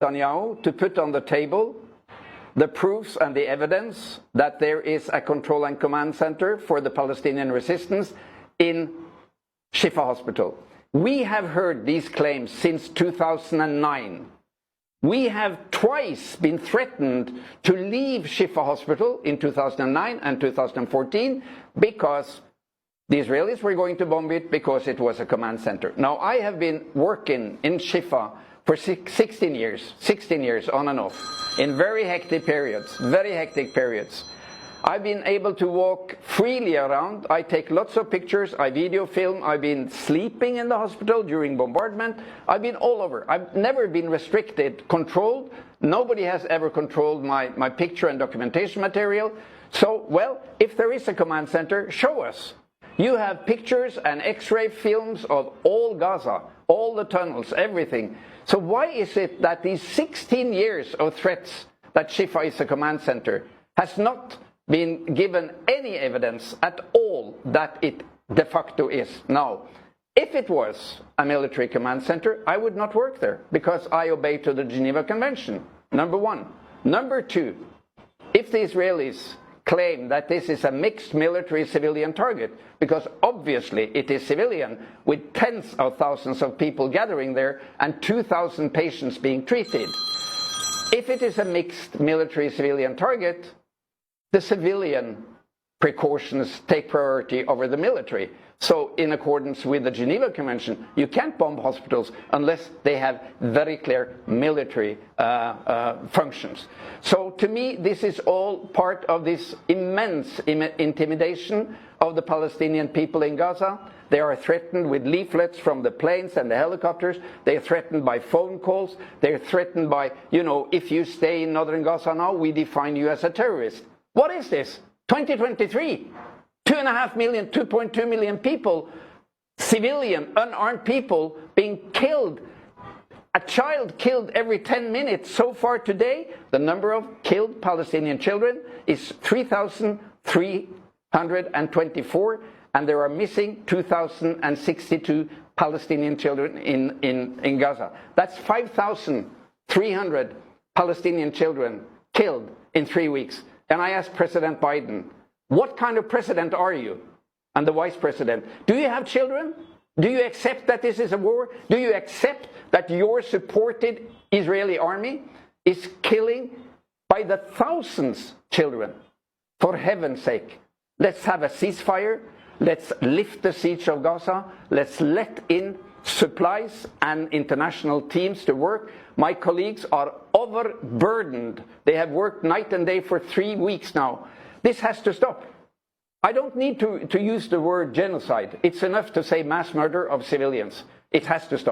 Netanyahu to put on the table the proofs and the evidence that there is a control and command center for the Palestinian resistance in Shifa Hospital. We have heard these claims since 2009. We have twice been threatened to leave Shifa Hospital in 2009 and 2014 because the Israelis were going to bomb it because it was a command center. Now, I have been working in Shifa for 16 years on and off, in very hectic periods. I've been able to walk freely around. I take lots of pictures, I video film. I've been sleeping in the hospital during bombardment. I've been all over. I've never been restricted, controlled. Nobody has ever controlled my picture and documentation material. So, well, if there is a command center, show us. You have pictures and X-ray films of all Gaza, all the tunnels, everything. So why is it that these 16 years of threats that Shifa is a command center has not been given any evidence at all that it de facto is? Now, if it was a military command center, I would not work there because I obey to the Geneva Convention, number one. Number two, if the Israelis claim that this is a mixed military-civilian target, because obviously it is civilian, with tens of thousands of people gathering there and 2,000 patients being treated. If it is a mixed military-civilian target, the civilian precautions take priority over the military. So in accordance with the Geneva Convention, you can't bomb hospitals unless they have very clear military functions. So to me, this is all part of this immense intimidation of the Palestinian people in Gaza. They are threatened with leaflets from the planes and the helicopters. They are threatened by phone calls. They are threatened by, if you stay in northern Gaza now, we define you as a terrorist. What is this? 2023? 2.5 million, 2.2 million people, civilian, unarmed people being killed. A child killed every 10 minutes. So far today, the number of killed Palestinian children is 3,324, and there are missing 2,062 Palestinian children in Gaza. That's 5,300 Palestinian children killed in 3 weeks. And I asked President Biden, what kind of president are you? And the vice president, do you have children? Do you accept that this is a war? Do you accept that your supported Israeli army is killing by the thousands children? For heaven's sake, let's have a ceasefire. Let's lift the siege of Gaza. Let's let in supplies and international teams to work. My colleagues are overburdened. They have worked night and day for 3 weeks now. This has to stop. I don't need to use the word genocide. It's enough to say mass murder of civilians. It has to stop.